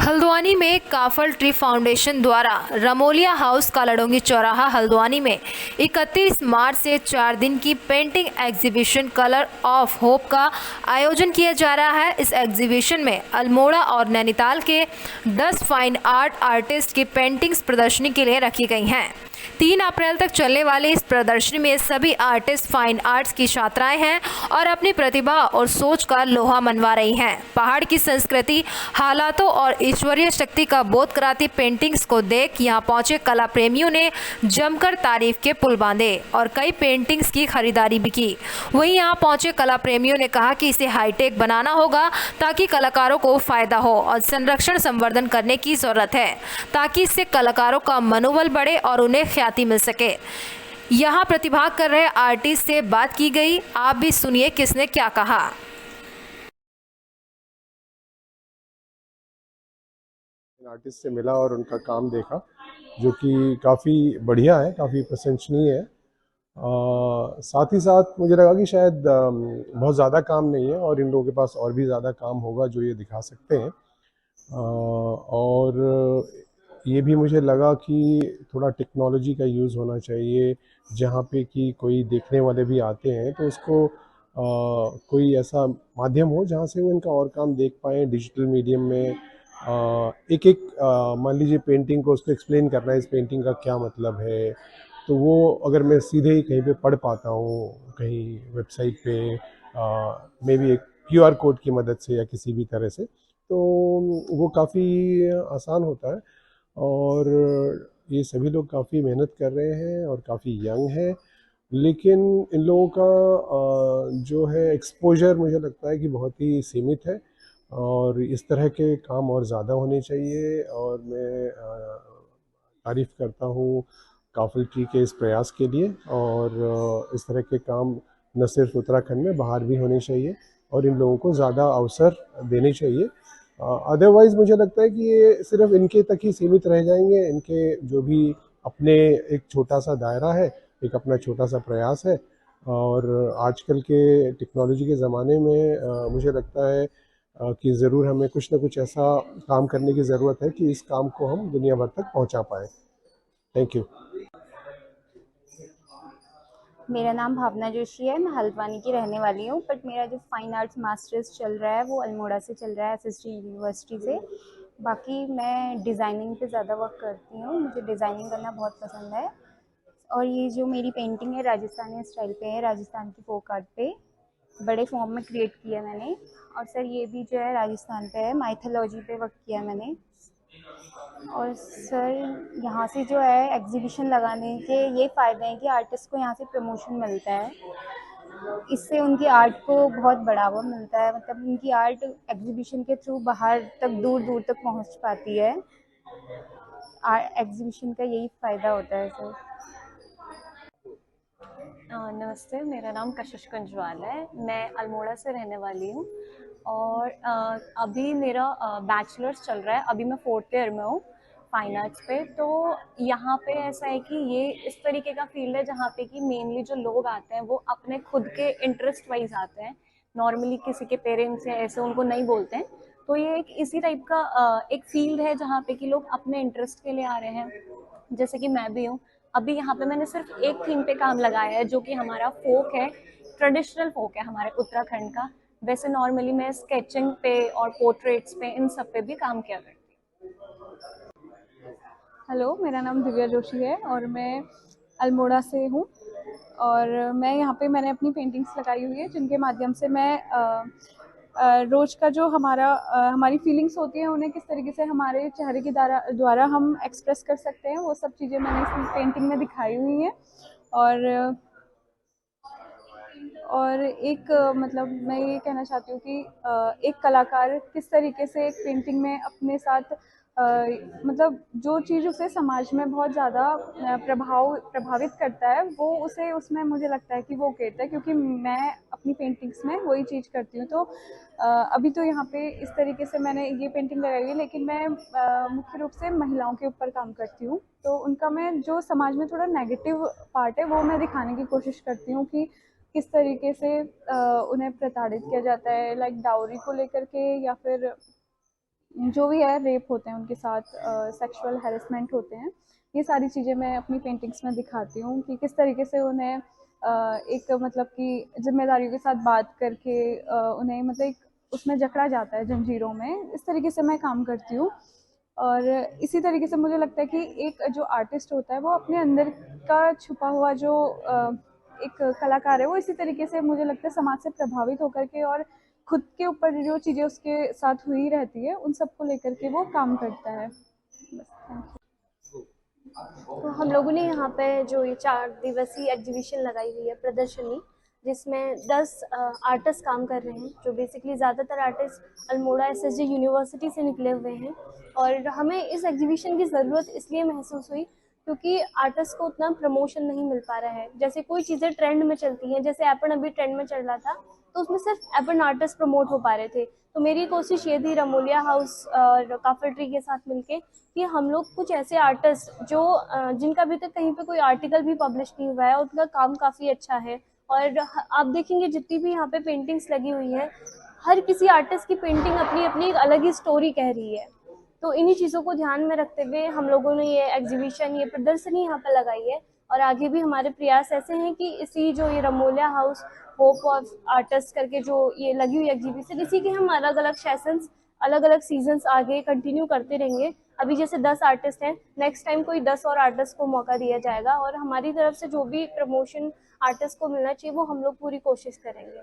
हल्द्वानी में काफल tree foundation द्वारा रमोलिया house कालाडोंगी चौराहा हल्द्वानी में 31 मार्च से 4 दिन की painting exhibition colour of hope का आयोजन किया जा रहा है। इस एग्जीबिशन में अल्मोड़ा और नैनीताल के 10 फाइन आर्ट आर्टिस्ट की पेंटिंग्स प्रदर्शनी के लिए रखी गई हैं। 3 अप्रैल तक चलने वाली इस प्रदर्शनी में सभी आर्टिस्ट फाइन आर्ट्स की छात्राएं हैं और अपनी प्रतिभा और सोच का लोहा मनवा रही हैं। पहाड़ की संस्कृति, हालातों और ईश्वरीय शक्ति का बोध कराती पेंटिंग्स को देख यहां पहुंचे कला प्रेमियों ने जमकर तारीफ के पुल बांधे और कई पेंटिंग्स की खरीदारी भी की। वहीं यहां पहुंचे कला प्रेमियों ने कहा कि इसे हाईटेक बनाना होगा ताकि कलाकारों को फायदा हो और संरक्षण संवर्धन करने की जरूरत है ताकि इससे कलाकारों का मनोबल बढ़े और उन्हें ख्याति मिल सके। यहाँ प्रतिभाग कर रहे आर्टिस्ट से बात की गई, आप भी सुनिए किसने क्या कहा। आर्टिस्ट से मिला और उनका काम देखा जो कि काफ़ी बढ़िया है, काफ़ी प्रशंसनीय है। साथ ही साथ मुझे लगा कि शायद बहुत ज़्यादा काम नहीं है और इन लोगों के पास और भी ज़्यादा काम होगा जो ये दिखा सकते हैं। और ये भी मुझे लगा कि थोड़ा टेक्नोलॉजी का यूज़ होना चाहिए, जहाँ पे कि कोई देखने वाले भी आते हैं तो उसको कोई ऐसा माध्यम हो जहाँ से वो इनका और काम देख पाएँ डिजिटल मीडियम में। मान लीजिए पेंटिंग को उसको एक्सप्लेन करना है, इस पेंटिंग का क्या मतलब है, तो वो अगर मैं सीधे ही कहीं पे पढ़ पाता हूँ, कहीं वेबसाइट पे मे बी एक QR कोड की मदद से या किसी भी तरह से, तो वो काफ़ी आसान होता है। और ये सभी लोग काफ़ी मेहनत कर रहे हैं और काफ़ी यंग हैं, लेकिन इन लोगों का जो है एक्सपोजर मुझे लगता है कि बहुत ही सीमित है और इस तरह के काम और ज़्यादा होने चाहिए। और मैं तारीफ़ करता हूँ काफल ट्री के इस प्रयास के लिए। और इस तरह के काम न सिर्फ उत्तराखंड में, बाहर भी होने चाहिए और इन लोगों को ज़्यादा अवसर देने चाहिए। अदरवाइज़ मुझे लगता है कि ये सिर्फ इनके तक ही सीमित रह जाएंगे। इनके जो भी अपने एक छोटा सा दायरा है, एक अपना छोटा सा प्रयास है। और आजकल के टेक्नोलॉजी के ज़माने में मुझे लगता है कि ज़रूर हमें कुछ ना कुछ ऐसा काम करने की ज़रूरत है कि इस काम को हम दुनिया भर तक पहुंचा पाएँ। Thank you. मेरा नाम भावना जोशी है, मैं हल्द्वानी की रहने वाली हूँ। बट मेरा जो फाइन आर्ट्स मास्टर्स चल रहा है वो अल्मोड़ा से चल रहा है, SST यूनिवर्सिटी से। बाकी मैं डिज़ाइनिंग पे ज़्यादा वर्क करती हूँ, मुझे डिज़ाइनिंग करना बहुत पसंद है। और ये जो मेरी पेंटिंग है राजस्थानी स्टाइल पे है, राजस्थान की फोक आर्ट पे बड़े फॉर्म में क्रिएट किया मैंने। और सर ये भी जो है राजस्थान पे है, माइथोलॉजी पे वर्क किया मैंने। और सर यहाँ से जो है एग्जीबिशन लगाने के ये फ़ायदे हैं कि आर्टिस्ट को यहाँ से प्रमोशन मिलता है, इससे उनकी आर्ट को बहुत बढ़ावा मिलता है। मतलब उनकी आर्ट एग्जीबिशन के थ्रू बाहर तक, दूर दूर तक पहुँच पाती है। एग्जीबिशन का यही फ़ायदा होता है सर। नमस्ते, मेरा नाम कशिश कंजवाल है, मैं अल्मोड़ा से रहने वाली हूँ। और अभी मेरा बैचलर्स चल रहा है, अभी मैं 4th ईयर में हूँ फाइन आर्ट्स पे। तो यहाँ पे ऐसा है कि ये इस तरीके का फील्ड है जहाँ पे कि मेनली जो लोग आते हैं वो अपने खुद के इंटरेस्ट वाइज आते हैं, नॉर्मली किसी के पेरेंट्स या ऐसे उनको नहीं बोलते हैं। तो ये एक इसी टाइप का एक फील्ड है जहाँ पे कि लोग अपने इंटरेस्ट के लिए आ रहे हैं, जैसे कि मैं भी हूँ। अभी यहाँ पे मैंने सिर्फ एक थीम पे काम लगाया है जो कि हमारा फोक है, ट्रेडिशनल फोक है हमारे उत्तराखंड का। वैसे नॉर्मली मैं स्केचिंग पे और पोर्ट्रेट्स पे, इन सब पे भी काम किया करती हूँ। हेलो, मेरा नाम दिव्या जोशी है और मैं अल्मोड़ा से हूँ। और मैं यहाँ पे मैंने अपनी पेंटिंग्स लगाई हुई है जिनके माध्यम से मैं रोज़ का जो हमारी फीलिंग्स होती हैं उन्हें किस तरीके से हमारे चेहरे के द्वारा हम एक्सप्रेस कर सकते हैं, वो सब चीज़ें मैंने इस पेंटिंग में दिखाई हुई हैं। और एक मतलब मैं ये कहना चाहती हूँ कि एक कलाकार किस तरीके से एक पेंटिंग में अपने साथ मतलब जो चीज़ उसे समाज में बहुत ज़्यादा प्रभावित करता है वो उसे उसमें मुझे लगता है कि वो उकेरता है, क्योंकि मैं अपनी पेंटिंग्स में वही चीज़ करती हूँ। तो अभी तो यहाँ पे इस तरीके से मैंने ये पेंटिंग लगाई हुई है, लेकिन मैं मुख्य रूप से महिलाओं के ऊपर काम करती हूँ। तो उनका मैं जो समाज में थोड़ा नेगेटिव पार्ट है वो मैं दिखाने की कोशिश करती हूँ कि किस तरीके से उन्हें प्रताड़ित किया जाता है, लाइक डाउरी को लेकर के, या फिर जो भी है रेप होते हैं उनके साथ, सेक्सुअल हैरेसमेंट होते हैं, ये सारी चीज़ें मैं अपनी पेंटिंग्स में दिखाती हूँ कि किस तरीके से उन्हें एक मतलब कि जिम्मेदारियों के साथ बात करके उन्हें मतलब एक उसमें जकड़ा जाता है जंजीरों में, इस तरीके से मैं काम करती हूँ। और इसी तरीके से मुझे लगता है कि एक जो आर्टिस्ट होता है वो अपने अंदर का छुपा हुआ जो एक कलाकार है वो इसी तरीके से मुझे लगता है समाज से प्रभावित होकर के और खुद के ऊपर जो चीज़ें उसके साथ हुई रहती है उन सबको लेकर के वो काम करता है। बस, थैंक यू। तो हम लोगों ने यहाँ पे जो ये 4 दिवसीय एग्जीबिशन लगाई हुई है, प्रदर्शनी, जिसमें 10 आर्टिस्ट काम कर रहे हैं, जो बेसिकली ज़्यादातर आर्टिस्ट अल्मोड़ा एसएसजी यूनिवर्सिटी से निकले हुए हैं। और हमें इस एग्जीबिशन की ज़रूरत इसलिए महसूस हुई क्योंकि आर्टिस्ट को उतना प्रमोशन नहीं मिल पा रहा है। जैसे कोई चीज़ें ट्रेंड में चलती हैं, जैसे एपन अभी ट्रेंड में चल रहा था, तो उसमें सिर्फ एपन आर्टिस्ट प्रमोट हो पा रहे थे। तो मेरी कोशिश ये थी रमोलिया हाउस और काफल ट्री के साथ मिलके कि हम लोग कुछ ऐसे आर्टिस्ट जो जिनका अभी तक कहीं पे कोई आर्टिकल भी पब्लिश नहीं हुआ है, उनका काम काफ़ी अच्छा है। और आप देखेंगे जितनी भी यहाँ पे पेंटिंग्स लगी हुई हैं, हर किसी आर्टिस्ट की पेंटिंग अपनी अपनी एक अलग ही स्टोरी कह रही है। तो इन्हीं चीज़ों को ध्यान में रखते हुए हम लोगों ने ये एग्जीबिशन, ये प्रदर्शनी यहाँ पे लगाई है। और आगे भी हमारे प्रयास ऐसे हैं कि इसी जो ये रमोलिया हाउस होप ऑफ आर्टिस्ट करके जो ये लगी हुई एग्जीबिशन, इसी के हम अलग अलग सेशंस, अलग अलग सीजन्स आगे कंटिन्यू करते रहेंगे। अभी जैसे 10 आर्टिस्ट हैं, नेक्स्ट टाइम कोई 10 और आर्टिस्ट को मौका दिया जाएगा और हमारी तरफ से जो भी प्रमोशन आर्टिस्ट को मिलना चाहिए वो हम लोग पूरी कोशिश करेंगे।